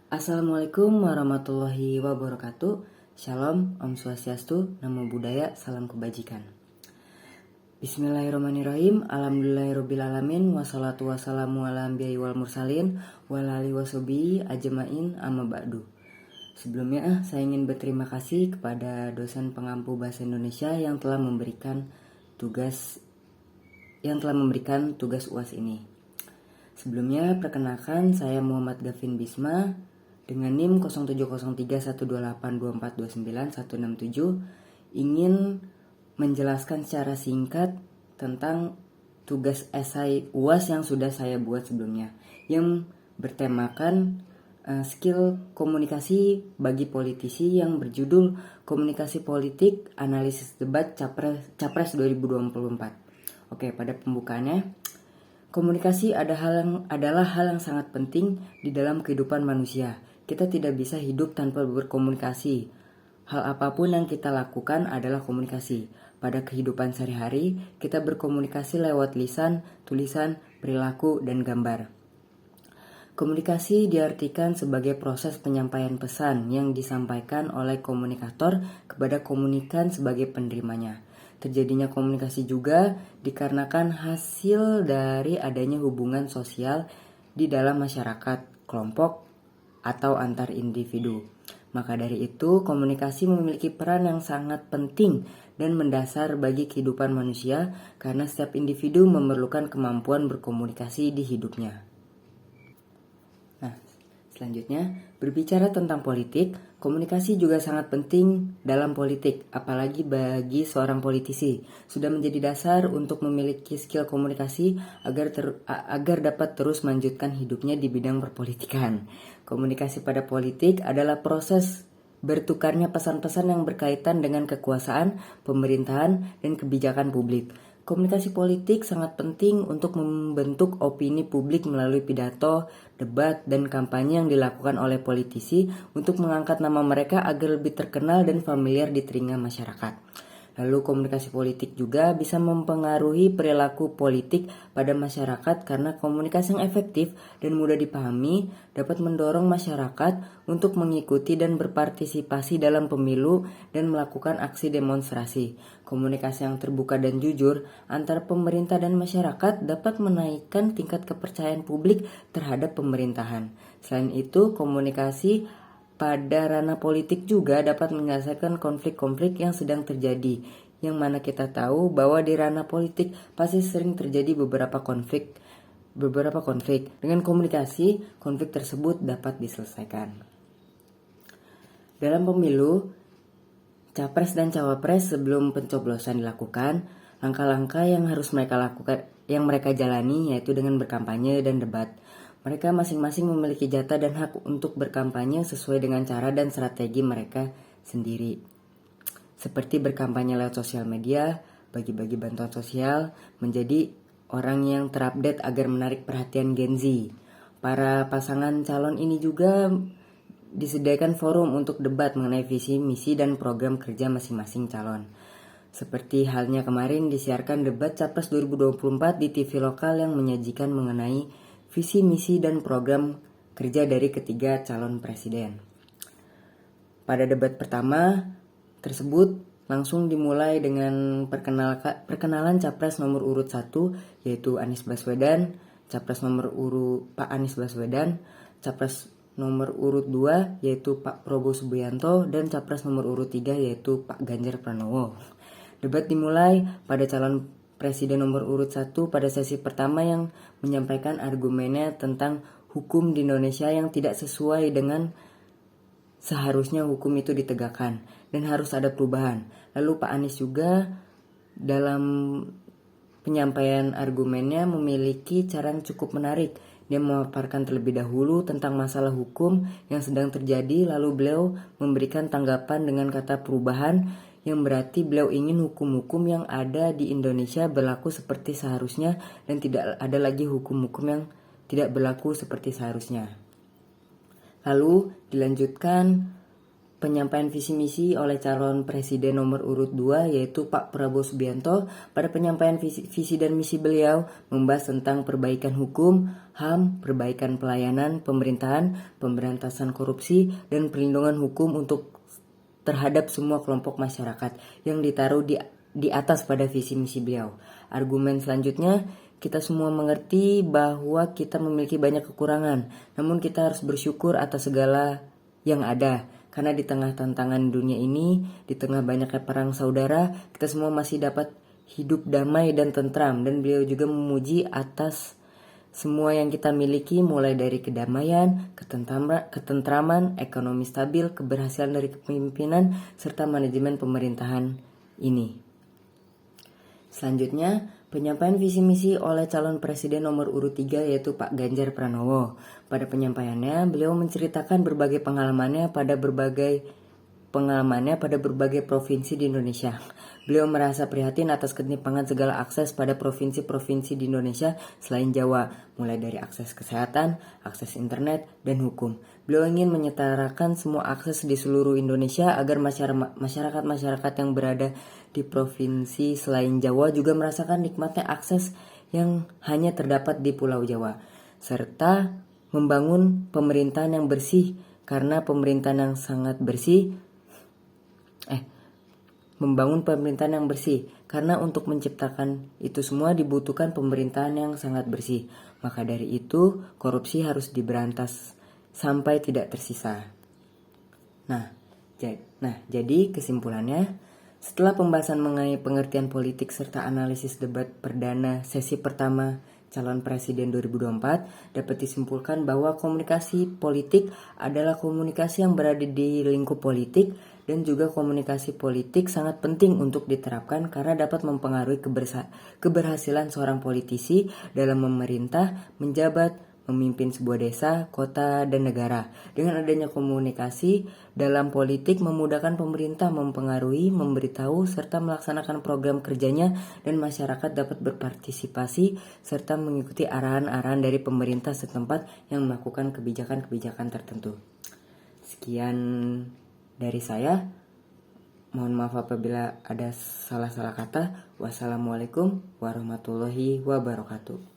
Assalamualaikum warahmatullahi wabarakatuh. Shalom, Om Swastiastu, Namo Buddhaya, Salam Kebajikan. Bismillahirrahmanirrahim. Alhamdulillahirrabbilalamin. Wassalatu wassalamu ala anbiya'i wal mursalin walali wasobi ajmain amma ba'du. Sebelumnya saya ingin berterima kasih kepada dosen pengampu bahasa Indonesia yang telah memberikan tugas UAS ini. Sebelumnya perkenalkan, saya Muhammad Gavin Bisma dengan NIM 07031242429167 ingin menjelaskan secara singkat tentang tugas esai UAS yang sudah saya buat sebelumnya, yang bertemakan skill komunikasi bagi politisi yang berjudul Komunikasi Politik Analisis Debat Capres 2024. Oke, pada pembukaannya, komunikasi adalah hal yang sangat penting di dalam kehidupan manusia. Kita tidak bisa hidup tanpa berkomunikasi. Hal apapun yang kita lakukan adalah komunikasi. Pada kehidupan sehari-hari, kita berkomunikasi lewat lisan, tulisan, perilaku, dan gambar. Komunikasi diartikan sebagai proses penyampaian pesan yang disampaikan oleh komunikator kepada komunikan sebagai penerimanya. Terjadinya komunikasi juga dikarenakan hasil dari adanya hubungan sosial di dalam masyarakat, kelompok, atau antar individu. Maka dari itu, komunikasi memiliki peran yang sangat penting dan mendasar bagi kehidupan manusia karena setiap individu memerlukan kemampuan berkomunikasi di hidupnya. Nah, selanjutnya, berbicara tentang politik, komunikasi juga sangat penting dalam politik, apalagi bagi seorang politisi. Sudah menjadi dasar untuk memiliki skill komunikasi agar dapat terus melanjutkan hidupnya di bidang perpolitikan. Komunikasi pada politik adalah proses bertukarnya pesan-pesan yang berkaitan dengan kekuasaan, pemerintahan, dan kebijakan publik. Komunikasi politik sangat penting untuk membentuk opini publik melalui pidato, debat, dan kampanye yang dilakukan oleh politisi untuk mengangkat nama mereka agar lebih terkenal dan familiar di telinga masyarakat. Lalu komunikasi politik juga bisa mempengaruhi perilaku politik pada masyarakat karena komunikasi yang efektif dan mudah dipahami dapat mendorong masyarakat untuk mengikuti dan berpartisipasi dalam pemilu dan melakukan aksi demonstrasi. Komunikasi yang terbuka dan jujur antara pemerintah dan masyarakat dapat menaikkan tingkat kepercayaan publik terhadap pemerintahan. Selain itu, komunikasi pada ranah politik juga dapat menyelesaikan konflik-konflik yang sedang terjadi, yang mana kita tahu bahwa di ranah politik pasti sering terjadi beberapa konflik. Dengan komunikasi, konflik tersebut dapat diselesaikan. Dalam pemilu, capres dan cawapres sebelum pencoblosan dilakukan, langkah-langkah yang harus mereka jalani yaitu dengan berkampanye dan debat. Mereka masing-masing memiliki jatah dan hak untuk berkampanye sesuai dengan cara dan strategi mereka sendiri. Seperti berkampanye lewat sosial media, bagi-bagi bantuan sosial, menjadi orang yang terupdate agar menarik perhatian Gen Z. Para pasangan calon ini juga disediakan forum untuk debat mengenai visi, misi, dan program kerja masing-masing calon. Seperti halnya kemarin disiarkan debat Capres 2024 di TV lokal yang menyajikan mengenai visi, misi, dan program kerja dari ketiga calon presiden. Pada debat pertama tersebut langsung dimulai dengan perkenalan capres nomor urut 1 yaitu Anies Baswedan, capres nomor urut Pak Anies Baswedan, capres nomor urut 2 yaitu Pak Prabowo Subianto, dan capres nomor urut 3 yaitu Pak Ganjar Pranowo. Debat dimulai pada calon Presiden nomor urut 1 pada sesi pertama yang menyampaikan argumennya tentang hukum di Indonesia yang tidak sesuai dengan seharusnya hukum itu ditegakkan dan harus ada perubahan. Lalu Pak Anies juga dalam penyampaian argumennya memiliki cara yang cukup menarik. Dia memaparkan terlebih dahulu tentang masalah hukum yang sedang terjadi, lalu beliau memberikan tanggapan dengan kata perubahan, yang berarti beliau ingin hukum-hukum yang ada di Indonesia berlaku seperti seharusnya dan tidak ada lagi hukum-hukum yang tidak berlaku seperti seharusnya. Lalu dilanjutkan penyampaian visi misi oleh calon presiden nomor urut 2 yaitu Pak Prabowo Subianto. Pada penyampaian visi dan misi beliau membahas tentang perbaikan hukum, HAM, perbaikan pelayanan pemerintahan, pemberantasan korupsi, dan perlindungan hukum untuk terhadap semua kelompok masyarakat yang ditaruh di atas pada visi misi beliau. Argumen selanjutnya, kita semua mengerti bahwa kita memiliki banyak kekurangan, namun kita harus bersyukur atas segala yang ada. Karena di tengah tantangan dunia ini, di tengah banyaknya perang saudara, kita semua masih dapat hidup damai dan tentram. Dan beliau juga memuji atas semua yang kita miliki, mulai dari kedamaian, ketentraman, ekonomi stabil, keberhasilan dari kepemimpinan, serta manajemen pemerintahan ini. Selanjutnya, penyampaian visi misi oleh calon presiden nomor urut 3 yaitu Pak Ganjar Pranowo. Pada penyampaiannya, beliau menceritakan berbagai pengalamannya pada berbagai provinsi di Indonesia. Beliau merasa prihatin atas ketimpangan segala akses pada provinsi-provinsi di Indonesia selain Jawa, mulai dari akses kesehatan, akses internet, dan hukum. Beliau ingin menyetarakan semua akses di seluruh Indonesia agar masyarakat-masyarakat yang berada di provinsi selain Jawa juga merasakan nikmatnya akses yang hanya terdapat di Pulau Jawa, serta membangun pemerintahan yang bersih karena pemerintahan yang sangat bersih membangun pemerintahan yang bersih, karena untuk menciptakan itu semua dibutuhkan pemerintahan yang sangat bersih. Maka dari itu, korupsi harus diberantas sampai tidak tersisa. Nah, jadi kesimpulannya, setelah pembahasan mengenai pengertian politik serta analisis debat perdana sesi pertama calon presiden 2024, dapat disimpulkan bahwa komunikasi politik adalah komunikasi yang berada di lingkup politik, dan juga komunikasi politik sangat penting untuk diterapkan karena dapat mempengaruhi keberhasilan seorang politisi dalam memerintah, menjabat, memimpin sebuah desa, kota, dan negara. Dengan adanya komunikasi dalam politik memudahkan pemerintah mempengaruhi, memberitahu, serta melaksanakan program kerjanya, dan masyarakat dapat berpartisipasi serta mengikuti arahan-arahan dari pemerintah setempat yang melakukan kebijakan-kebijakan tertentu. Sekian dari saya. Mohon maaf apabila ada salah-salah kata. Wassalamualaikum warahmatullahi wabarakatuh.